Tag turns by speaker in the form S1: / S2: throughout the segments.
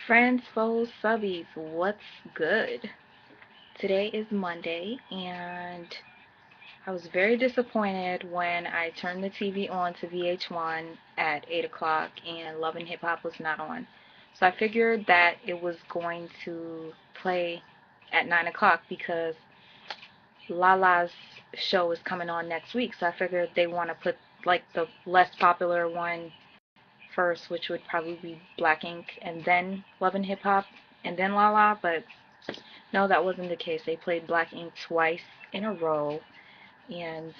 S1: Friends, foes, subbies, what's good? Today is Monday, and I was very disappointed when I turned the TV on to VH1 at 8 o'clock and Love and Hip Hop was not on. So I figured that it was going to play at 9 o'clock because Lala's show is coming on next week. So I figured they want to put like the less popular one first, which would probably be Black Ink, and then Love and Hip Hop, and then Lala, but no, that wasn't the case. They played Black Ink twice in a row and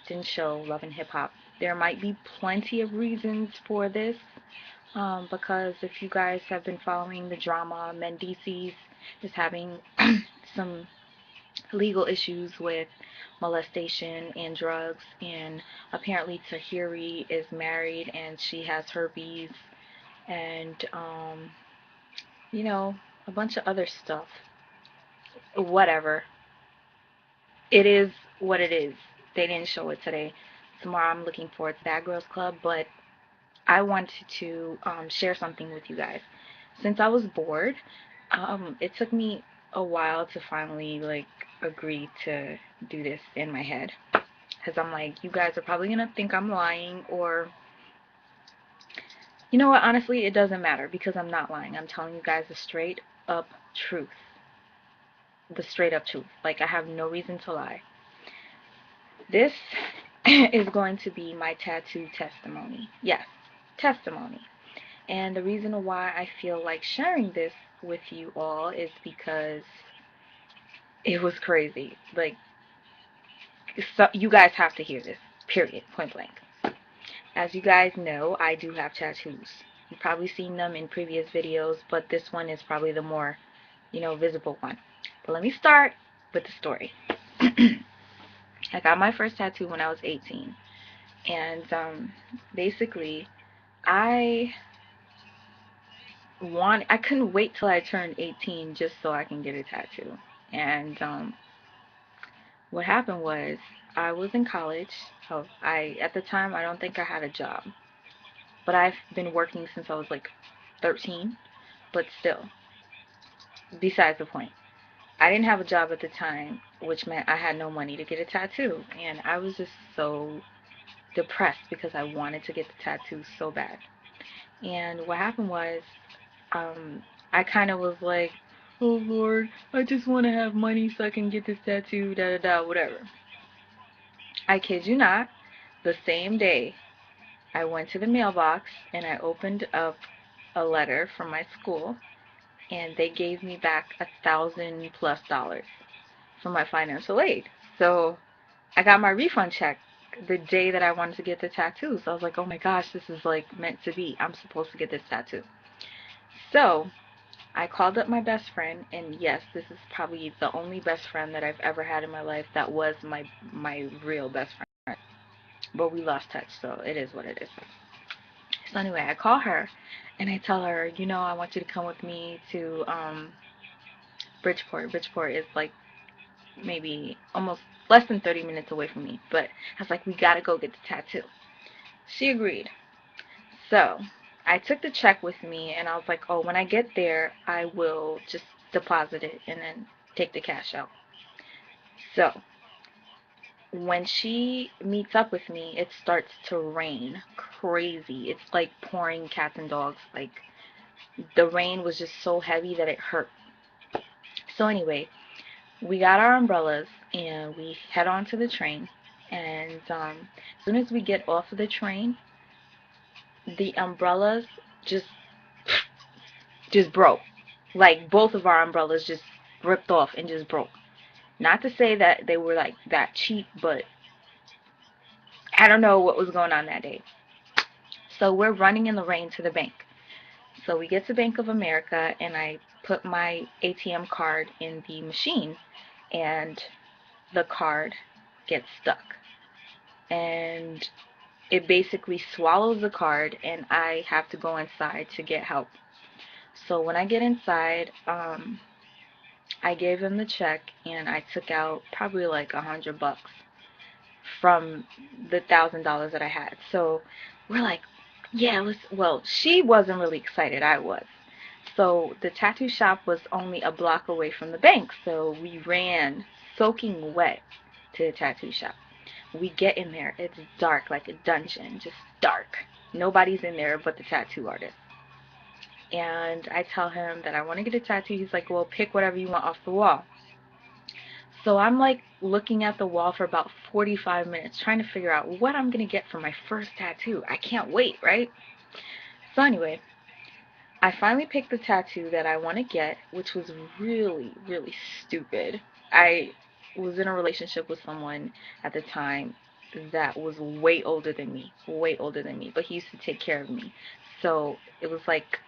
S1: didn't show Love and Hip Hop. There might be plenty of reasons for this, because if you guys have been following the drama, Mendices is having some legal issues with molestation and drugs, and apparently Tahiri is married and she has herpes, and you know, a bunch of other stuff. Whatever. It is what it is. They didn't show it today. Tomorrow I'm looking forward to Bad Girls Club, but I wanted to share something with you guys. Since I was bored, it took me a while to finally like agree to do this in my head. Because I'm like, you guys are probably gonna think I'm lying, or you know what? Honestly, it doesn't matter because I'm not lying. I'm telling you guys the straight up truth. The straight up truth. Like, I have no reason to lie. This is going to be my tattoo testimony. Yes, testimony. And the reason why I feel like sharing this with you all is because it was crazy. Like, so you guys have to hear this, period, point blank. As you guys know, I do have tattoos. You've probably seen them in previous videos, but this one is probably the more, visible one. But let me start with the story. I got my first tattoo when I was 18. And basically, I I couldn't wait till I turned 18 just so I can get a tattoo. And what happened was I was in college. So at the time, I don't think I had a job, but I've been working since I was like 13. But still, besides the point. I didn't have a job at the time, which meant I had no money to get a tattoo, and I was just so depressed because I wanted to get the tattoo so bad. And what happened was, I kind of was like, oh Lord, I just want to have money so I can get this tattoo, da da da, whatever. I kid you not, the same day I went to the mailbox and I opened up a letter from my school, and they gave me back $1,000+ for my financial aid. So I got my refund check the day that I wanted to get the tattoo. So I was like, oh my gosh, this is like meant to be. I'm supposed to get this tattoo. So I called up my best friend, and yes, this is probably the only best friend that I've ever had in my life that was my real best friend. But we lost touch, so it is what it is. So anyway, I call her and I tell her, I want you to come with me to Bridgeport. Bridgeport is like maybe almost less than 30 minutes away from me. But I was like, we gotta go get the tattoo. She agreed. So I took the check with me and I was like, oh, when I get there, I will just deposit it and then take the cash out. So when she meets up with me, it starts to rain crazy. It's like pouring cats and dogs. Like, the rain was just so heavy that it hurt. So anyway, we got our umbrellas and we head on to the train. And as soon as we get off of the train, the umbrellas just just broke. Like, both of our umbrellas just ripped off and just broke. Not to say that they were like that cheap, but I don't know what was going on that day. So we're running in the rain to the bank. So we get to Bank of America and I put my ATM card in the machine, and the card gets stuck. And it basically swallows the card and I have to go inside to get help. So when I get inside, I gave him the check and I took out probably like $100 from the $1,000 that I had. So we're like, yeah, let's. Well, she wasn't really excited. I was. So the tattoo shop was only a block away from the bank, so we ran soaking wet to the tattoo shop. We get in there. It's dark, like a dungeon, just dark. Nobody's in there but the tattoo artist. And I tell him that I want to get a tattoo. He's like, well, pick whatever you want off the wall. So I'm like looking at the wall for about 45 minutes trying to figure out what I'm going to get for my first tattoo. I can't wait, right? So anyway, I finally picked the tattoo that I want to get, which was really, really stupid. I was in a relationship with someone at the time that was way older than me, but he used to take care of me. So it was like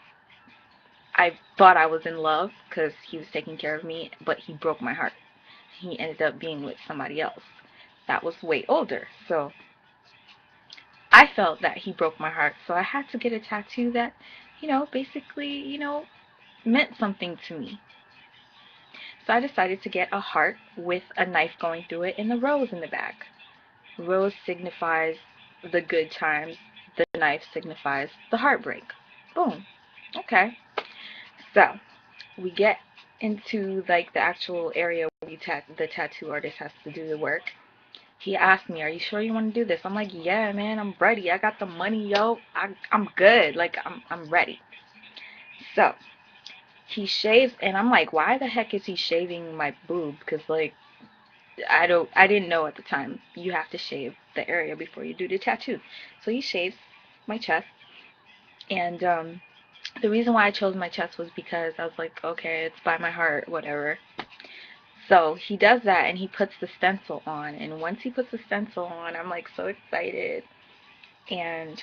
S1: I thought I was in love because he was taking care of me, but he broke my heart. He ended up being with somebody else that was way older. So I felt that he broke my heart. So I had to get a tattoo that, basically, meant something to me. So I decided to get a heart with a knife going through it and a rose in the back. Rose signifies the good times. The knife signifies the heartbreak. Boom. Okay. So we get into like the actual area where the tattoo artist has to do the work. He asked me, "Are you sure you want to do this?" I'm like, "Yeah, man, I'm ready. I got the money, yo. I'm good. Like I'm ready." So he shaves, and I'm like, "Why the heck is he shaving my boob?" Because like I didn't know at the time. You have to shave the area before you do the tattoo. So he shaves my chest, and the reason why I chose my chest was because I was like, okay, it's by my heart, whatever. So he does that and he puts the stencil on. And once he puts the stencil on, I'm like so excited. And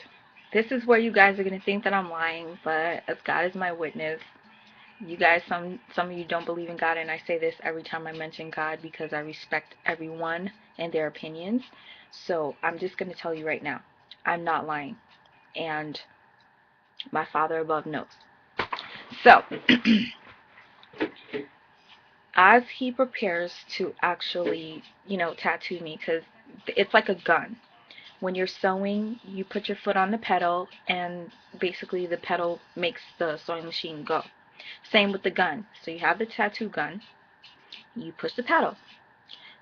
S1: this is where you guys are going to think that I'm lying, but as God is my witness, you guys, some of you don't believe in God, and I say this every time I mention God because I respect everyone and their opinions. So I'm just going to tell you right now, I'm not lying. And my Father above knows. So as he prepares to actually, tattoo me, because it's like a gun. When you're sewing, you put your foot on the pedal, and basically the pedal makes the sewing machine go. Same with the gun. So you have the tattoo gun, you push the pedal.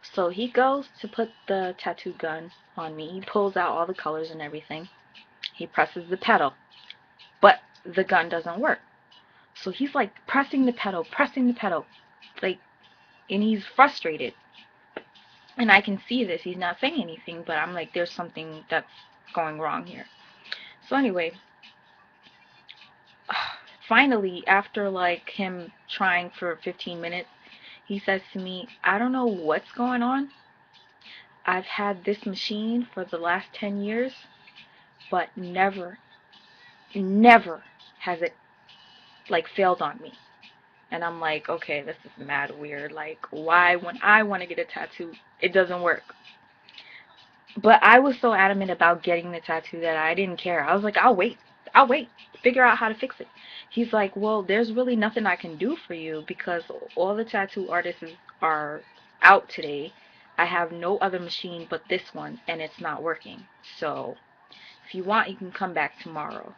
S1: So he goes to put the tattoo gun on me. He pulls out all the colors and everything. He presses the pedal, but the gun doesn't work. So he's like pressing the pedal, like, and he's frustrated. And I can see this. He's not saying anything, but I'm like, there's something that's going wrong here. So anyway, finally, after like him trying for 15 minutes, he says to me, I don't know what's going on. I've had this machine for the last 10 years, but never has it like failed on me. And I'm like, okay, this is mad weird. Like, why when I want to get a tattoo, it doesn't work? But I was so adamant about getting the tattoo that I didn't care. I was like, I'll wait, figure out how to fix it. He's like, well, there's really nothing I can do for you because all the tattoo artists are out today. I have no other machine but this one, and it's not working. So if you want, you can come back tomorrow.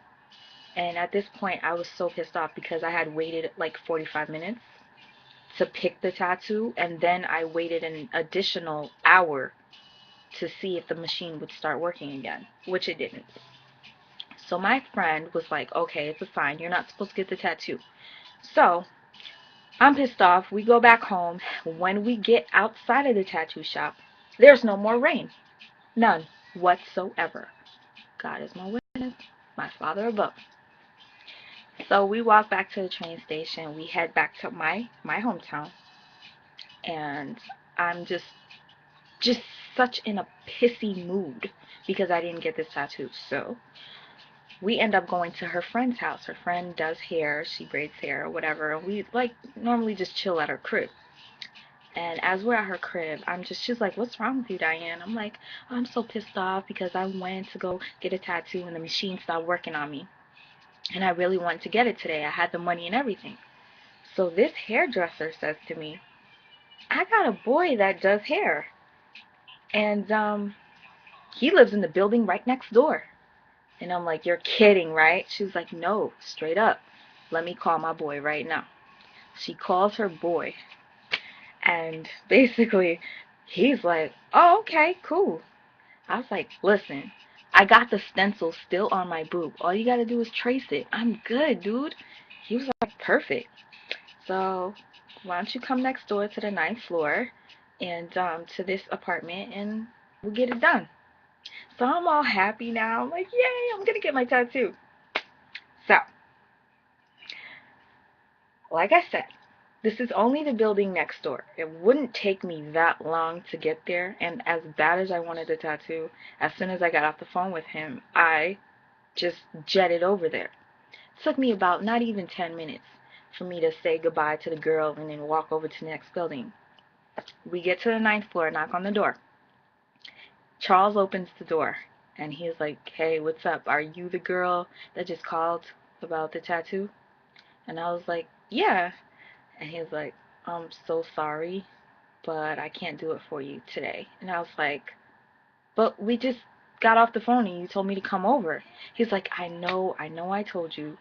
S1: And at this point, I was so pissed off because I had waited like 45 minutes to pick the tattoo, and then I waited an additional hour to see if the machine would start working again, which it didn't. So my friend was like, okay, it's a sign. You're not supposed to get the tattoo. So I'm pissed off. We go back home. When we get outside of the tattoo shop, there's no more rain. None whatsoever. God is my witness. My Father above. So we walk back to the train station. We head back to my hometown. And I'm just such in a pissy mood because I didn't get this tattoo. So we end up going to her friend's house. Her friend does hair, she braids hair or whatever, and we like normally just chill at her crib. And as we're at her crib, she's like, what's wrong with you, Diane? I'm like, oh, I'm so pissed off because I went to go get a tattoo and the machine stopped working on me. And I really wanted to get it today. I had the money and everything. So this hairdresser says to me, I got a boy that does hair. And he lives in the building right next door. And I'm like, you're kidding, right? She was like, no, straight up. let me call my boy right now. She calls her boy, and basically, he's like, oh, okay, cool. I was like, listen, I got the stencil still on my boob. All you gotta do is trace it. I'm good, dude. He was like, perfect. So, why don't you come next door to the ninth floor and to this apartment and we'll get it done. So I'm all happy now. I'm like, yay, I'm gonna get my tattoo. So, like I said, this is only the building next door. It wouldn't take me that long to get there, and as bad as I wanted the tattoo, as soon as I got off the phone with him, I just jetted over there. It took me about not even 10 minutes for me to say goodbye to the girl and then walk over to the next building. We get to the ninth floor, knock on the door. Charles opens the door, and he's like, hey, what's up? Are you the girl that just called about the tattoo? And I was like, yeah. And he was like, I'm so sorry, but I can't do it for you today. And I was like, but we just got off the phone and you told me to come over. He's like, I know I told you.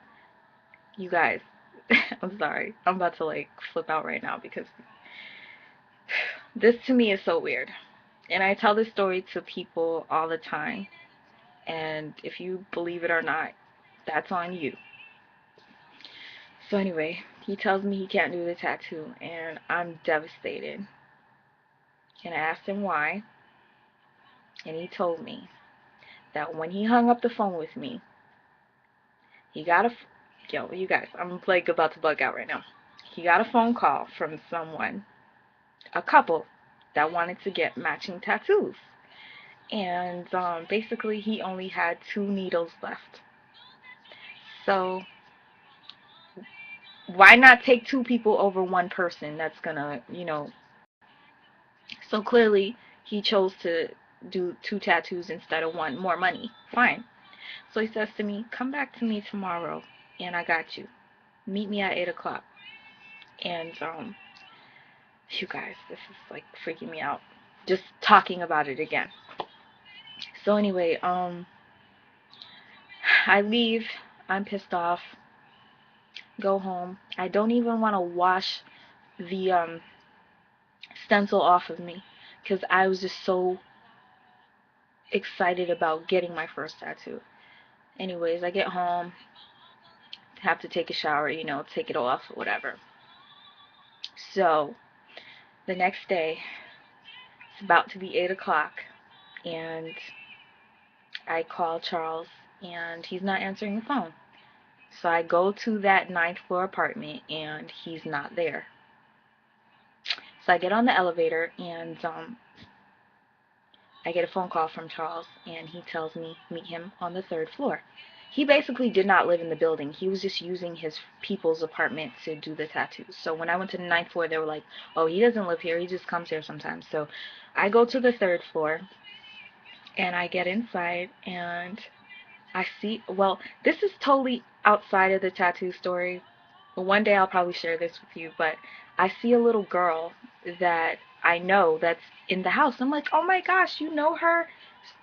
S1: You guys, I'm sorry. I'm about to like flip out right now because this to me is so weird. And I tell this story to people all the time. And if you believe it or not, that's on you. So anyway, he tells me he can't do the tattoo, and I'm devastated. And I asked him why, and he told me that when he hung up the phone with me, he got a yo, you guys, I'm like about to bug out right now. He got a phone call from someone, a couple that wanted to get matching tattoos, and basically he only had 2 needles left. So why not take 2 people over one person that's gonna, so clearly he chose to do 2 tattoos instead of one. More money. Fine. So he says to me, come back to me tomorrow and I got you. Meet me at 8 o'clock. And you guys, this is like freaking me out. Just talking about it again. So anyway, I leave. I'm pissed off. Go home. I don't even want to wash the stencil off of me because I was just so excited about getting my first tattoo. Anyways, I get home, have to take a shower, take it off, whatever. So, the next day, it's about to be 8 o'clock, and I call Charles, and he's not answering the phone. So I go to that ninth floor apartment, and he's not there. So I get on the elevator, and I get a phone call from Charles, and he tells me meet him on the 3rd floor. He basically did not live in the building. He was just using his people's apartment to do the tattoos. So when I went to the ninth floor, they were like, oh, he doesn't live here. He just comes here sometimes. So I go to the 3rd floor, and I get inside, and I see, well, this is totally outside of the tattoo story. But one day I'll probably share this with you. But I see a little girl that I know that's in the house. I'm like, oh my gosh, you know her?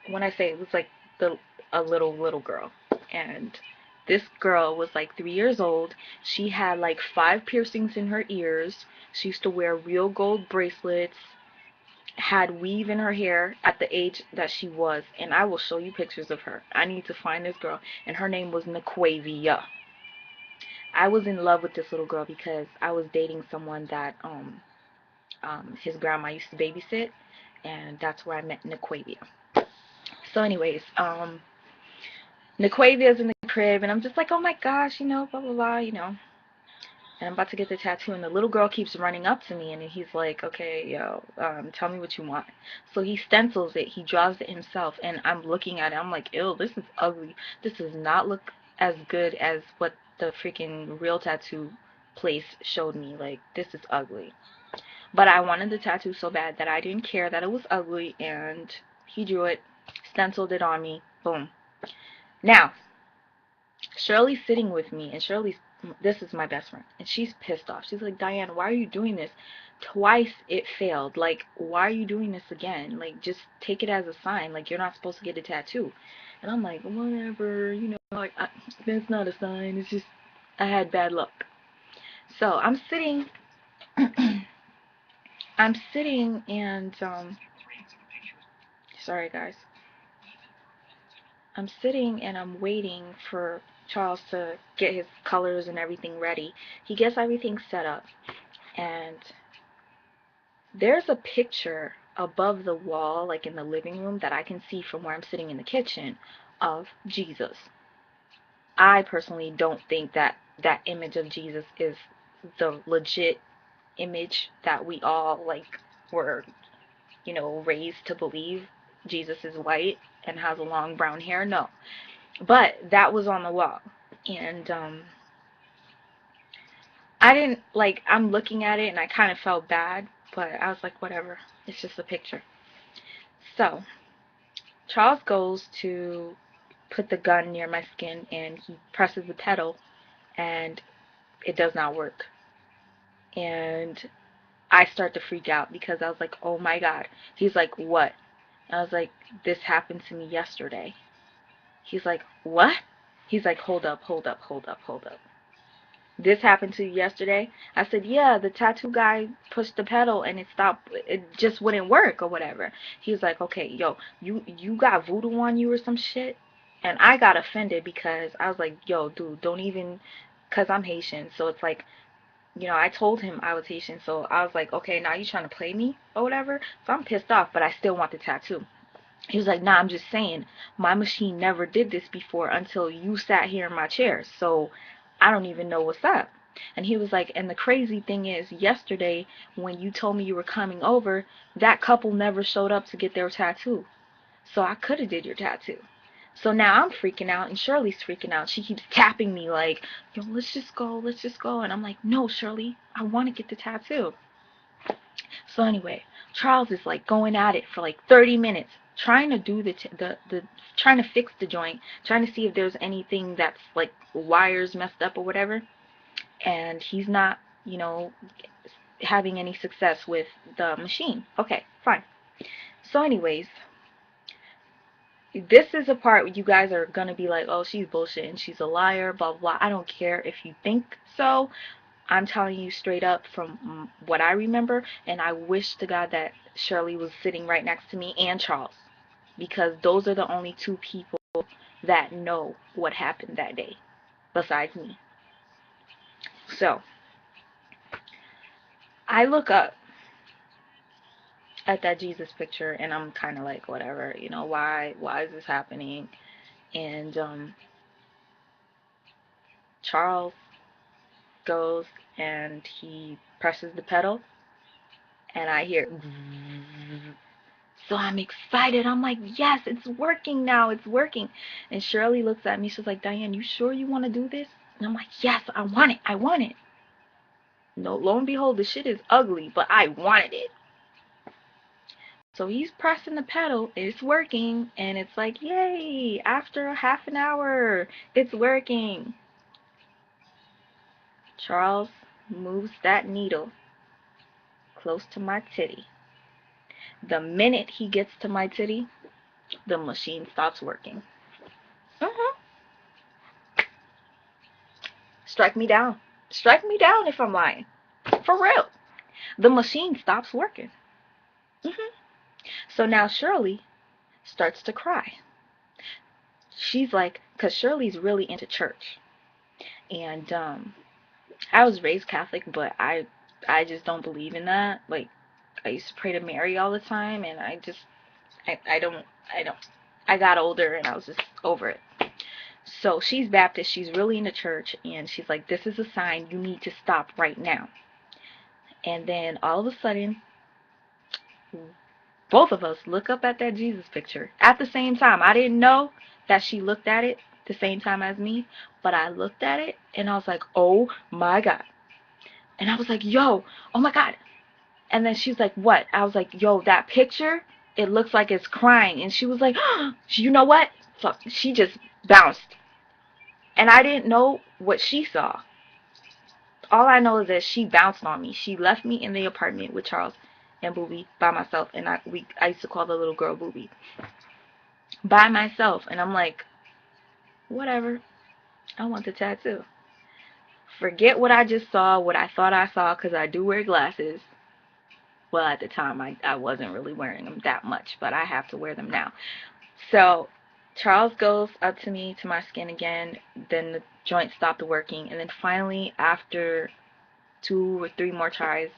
S1: When I say it was like the a little girl, and this girl was like 3 years old. She had like 5 piercings in her ears. She used to wear real gold bracelets, had weave in her hair at the age that she was, and I will show you pictures of her. I need to find this girl, and her name was Naquavia. I was in love with this little girl because I was dating someone that his grandma used to babysit, and that's where I met Naquavia. So anyways, Naquavia's in the crib, and I'm just like, oh my gosh, blah, blah, blah. And I'm about to get the tattoo, and the little girl keeps running up to me, and he's like, okay, yo, tell me what you want. So he stencils it, he draws it himself, and I'm looking at it, I'm like, ew, this is ugly. This does not look as good as what the freaking real tattoo place showed me. Like, this is ugly. But I wanted the tattoo so bad that I didn't care that it was ugly, and he drew it, stenciled it on me, boom. Now, Shirley's sitting with me, and this is my best friend, and she's pissed off. She's like, Diane, why are you doing this? Twice it failed. Like, why are you doing this again? Like, just take it as a sign. Like, you're not supposed to get a tattoo. And I'm like, whatever, like, that's not a sign. It's just, I had bad luck. So I'm sitting, I'm sitting and, sorry guys. I'm sitting and I'm waiting for Charles to get his colors and everything ready. He gets everything set up, and there's a picture above the wall, like in the living room, that I can see from where I'm sitting in the kitchen of Jesus. I personally don't think that that image of Jesus is the legit image that we all like were, raised to believe. Jesus is white and has a long brown hair. No. But that was on the wall. And I didn't like I'm looking at it and I kind of felt bad, but I was like whatever. It's just a picture. So, Charles goes to put the gun near my skin and he presses the pedal and it does not work. And I start to freak out because I was like, "Oh my god." He's like, "What?" And I was like, "This happened to me yesterday." He's like, "What?" He's like, "Hold up, hold up, hold up, hold up. This happened to you yesterday?" I said, "Yeah, the tattoo guy pushed the pedal and it stopped. It just wouldn't work or whatever." He was like, "Okay, yo, you got voodoo on you or some shit?" And I got offended because I was like, "Yo, dude, don't even," because I'm Haitian, so it's like, I told him I was Haitian, so I was like, "Okay, now you trying to play me or whatever?" So I'm pissed off, but I still want the tattoo. He was like, "Nah, I'm just saying, my machine never did this before until you sat here in my chair, so I don't even know what's up." And he was like, "And the crazy thing is, yesterday when you told me you were coming over, that couple never showed up to get their tattoo. So I could have did your tattoo." So now I'm freaking out and Shirley's freaking out. She keeps tapping me like, "Yo, let's just go, let's just go." And I'm like, "No, Shirley, I want to get the tattoo." So anyway, Charles is like going at it for like 30 minutes, trying to do the trying to fix the joint, trying to see if there's anything that's like wires messed up or whatever. And he's not, having any success with the machine. Okay, fine. So anyways, this is a part where you guys are gonna be like, "Oh, she's bullshit and she's a liar, blah blah." I don't care if you think so. I'm telling you straight up from what I remember, and I wish to God that Shirley was sitting right next to me and Charles, because those are the only two people that know what happened that day, besides me. So, I look up at that Jesus picture and I'm kind of like, whatever, why is this happening? And Charles goes and he presses the pedal and I hear. So I'm excited. I'm like, "Yes, it's working now. It's working." And Shirley looks at me. She's like, "Diane, you sure you want to do this?" And I'm like, "Yes, I want it. I want it." No, lo and behold, the shit is ugly, but I wanted it. So he's pressing the pedal. It's working. And it's like, yay, after a half an hour, it's working. Charles moves that needle close to my titty. The minute he gets to my titty, the machine stops working. Mm-hmm. Strike me down. Strike me down if I'm lying. For real. The machine stops working. Hmm. So now Shirley starts to cry. She's like, because Shirley's really into church. And I was raised Catholic, but I just don't believe in that. Like, I used to pray to Mary all the time, and I don't, I don't. I got older, and I was just over it. So she's Baptist. She's really into church, and she's like, "This is a sign. You need to stop right now." And then all of a sudden, both of us look up at that Jesus picture at the same time. I didn't know that she looked at it the same time as me, but I looked at it and I was like, "Oh my God." And I was like, "Yo, oh my God." And then she's like, "What?" I was like, "Yo, that picture, it looks like it's crying." And she was like, "You know what?" Fuck, she just bounced. And I didn't know what she saw. All I know is that she bounced on me. She left me in the apartment with Charles and Booby by myself, and I used to call the little girl Booby, by myself. And I'm like, whatever, I want the tattoo. Forget what I just saw, what I thought I saw, because I do wear glasses. Well, at the time, I wasn't really wearing them that much, but I have to wear them now. So Charles goes up to me, to my skin again. Then the joint stopped working. And then finally, after 2 or 3 more tries,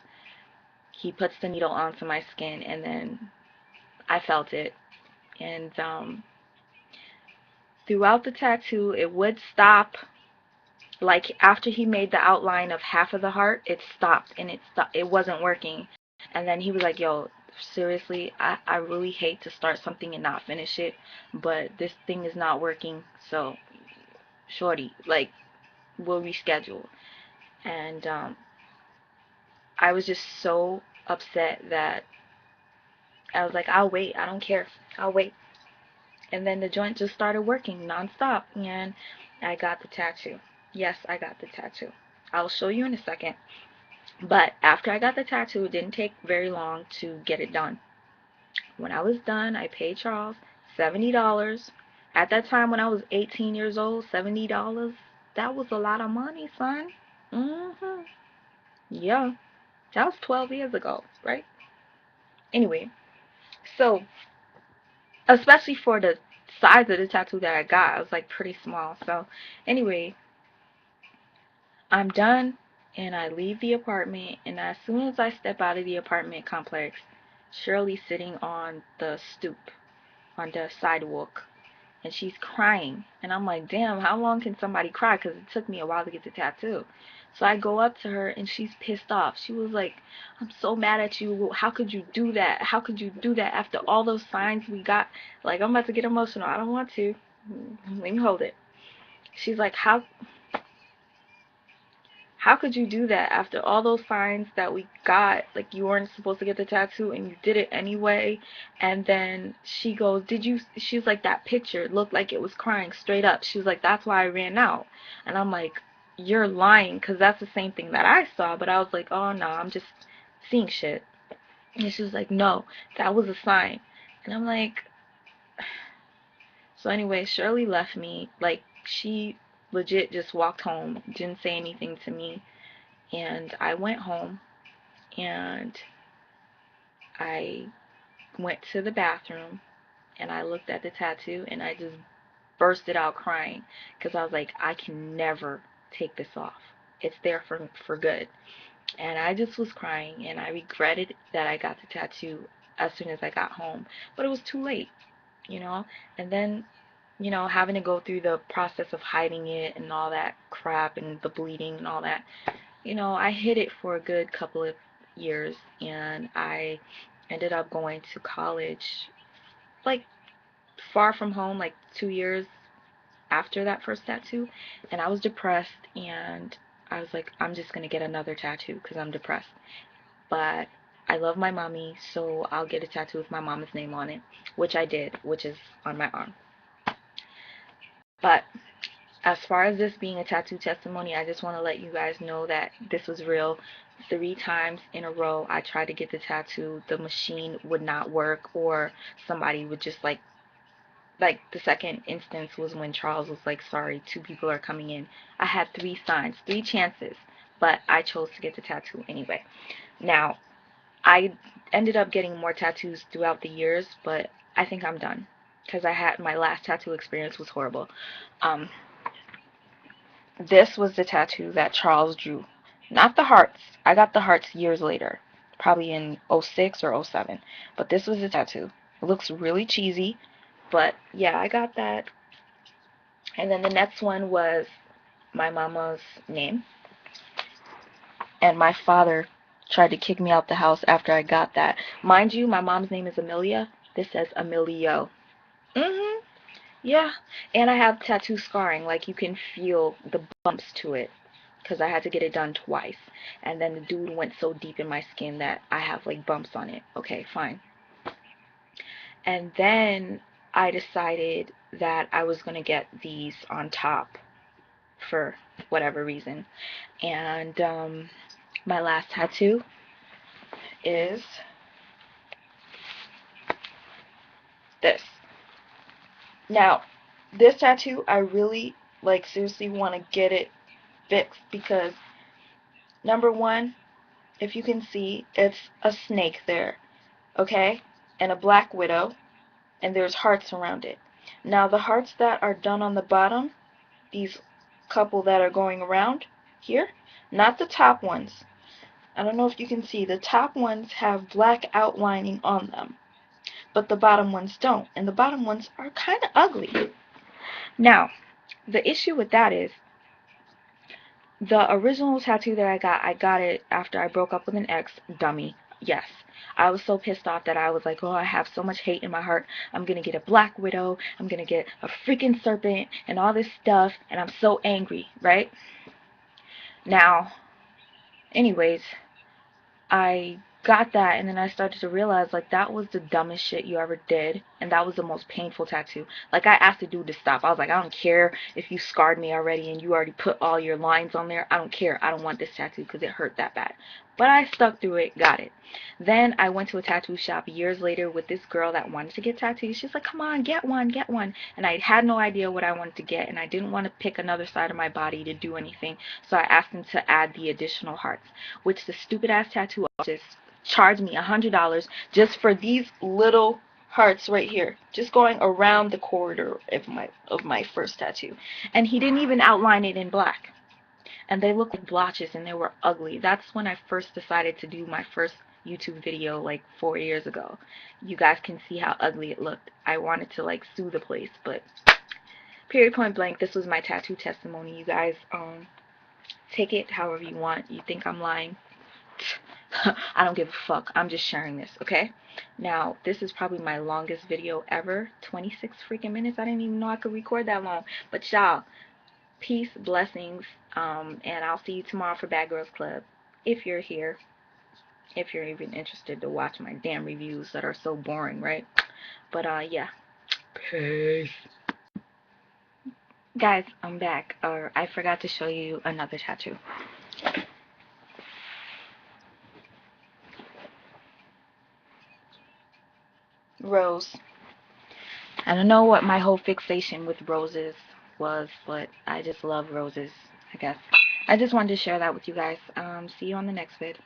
S1: he puts the needle onto my skin. And then I felt it. And throughout the tattoo, it would stop. Like after he made the outline of half of the heart, it stopped and it wasn't working. And then he was like, yo, seriously, I really hate to start something and not finish it, but this thing is not working, so shorty, like, we'll reschedule. And I was just so upset that I was like, I'll wait, I don't care, I'll wait. And then the joint just started working nonstop, and I got the tattoo. Yes, I got the tattoo. I'll show you in a second. But after I got the tattoo, it didn't take very long to get it done. When I was done, I paid Charles $70. At that time, when I was 18 years old, $70, that was a lot of money, son. Mm-hmm. Yeah, that was 12 years ago, right? Anyway, so, especially for the size of the tattoo that I got, it was like pretty small. So, anyway, I'm done and I leave the apartment, and as soon as I step out of the apartment complex, Shirley's sitting on the stoop, on the sidewalk, and she's crying. And I'm like, damn, how long can somebody cry? Because it took me a while to get the tattoo. So I go up to her and she's pissed off. She was like, I'm so mad at you. How could you do that? How could you do that after all those signs we got? Like, I'm about to get emotional. I don't want to. Let me hold it. She's like, how could you do that after all those signs that we got? Like, you weren't supposed to get the tattoo and you did it anyway. And then she goes, did you? She's like, that picture looked like it was crying straight up. She was like, that's why I ran out. And I'm like, you're lying, because that's the same thing that I saw. But I was like, oh no, I'm just seeing shit. And she was like, no, that was a sign. And I'm like, so anyway, Shirley left me. Like, she legit just walked home, didn't say anything to me. And I went home and I went to the bathroom and I looked at the tattoo and I just bursted out crying because I was like, I can never take this off. It's there for good. And I just was crying and I regretted that I got the tattoo as soon as I got home. But it was too late, you know? And then, having to go through the process of hiding it and all that crap and the bleeding and all that, I hid it for a good couple of years, and I ended up going to college, like, far from home, like 2 years after that first tattoo, and I was depressed, and I was like, I'm just gonna get another tattoo because I'm depressed. But I love my mommy, so I'll get a tattoo with my mama's name on it, which I did, which is on my arm. But as far as this being a tattoo testimony, I just want to let you guys know that this was real. 3 times in a row, I tried to get the tattoo. The machine would not work, or somebody would just like the second instance was when Charles was like, sorry, 2 people are coming in. I had 3 signs, 3 chances, but I chose to get the tattoo anyway. Now, I ended up getting more tattoos throughout the years, but I think I'm done because I had my last tattoo experience was horrible. Um, This was the tattoo that Charles drew. Not the hearts. I got the hearts years later, probably in '06 or '07. But this was the tattoo. It looks really cheesy, but yeah, I got that. And then the next one was my mama's name. And my father tried to kick me out the house after I got that. Mind you, my mom's name is Amelia. This says Emilio. Mhm. Yeah. And I have tattoo scarring. Like, you can feel the bumps to it, because I had to get it done twice. And then the dude went so deep in my skin that I have like bumps on it. Okay, fine. And then I decided that I was going to get these on top for whatever reason. And my last tattoo is this. Now, this tattoo, I really, like, seriously want to get it fixed because, number one, if you can see, it's a snake there, okay? And a black widow, and there's hearts around it. Now, the hearts that are done on the bottom, these couple that are going around here, not the top ones. I don't know if you can see, the top ones have black outlining on them, but the bottom ones don't, and the bottom ones are kind of ugly. Now, the issue with that is, the original tattoo that I got it after I broke up with an ex, dummy. Yes. I was so pissed off that I was like, oh, I have so much hate in my heart. I'm going to get a black widow. I'm going to get a freaking serpent and all this stuff. And I'm so angry, right? Now, anyways, I got that, and then I started to realize, like, that was the dumbest shit you ever did, and that was the most painful tattoo. Like, I asked the dude to stop. I was like, I don't care if you scarred me already and you already put all your lines on there. I don't care. I don't want this tattoo because it hurt that bad. But I stuck through it, got it. Then I went to a tattoo shop years later with this girl that wanted to get tattoos. She's like, come on, get one, get one. And I had no idea what I wanted to get, and I didn't want to pick another side of my body to do anything. So I asked him to add the additional hearts, which the stupid ass tattoo artist charged me $100 just for these little hearts right here, just going around the corridor of my first tattoo. And he didn't even outline it in black, and they looked like blotches, and they were ugly. That's when I first decided to do my first YouTube video, like 4 years ago. You guys can see how ugly it looked. I wanted to like sue the place, but period, point blank, this was my tattoo testimony. You guys take it however you want. You think I'm lying? I don't give a fuck. I'm just sharing this, okay? Now, this is probably my longest video ever. 26 freaking minutes. I didn't even know I could record that long. But y'all, peace, blessings, and I'll see you tomorrow for Bad Girls Club. If you're here, if you're even interested to watch my damn reviews that are so boring, right? But, yeah. Peace. Guys, I'm back. I forgot to show you another tattoo. Rose. I don't know what my whole fixation with roses was, but I just love roses, I guess. I just wanted to share that with you guys. See you on the next vid.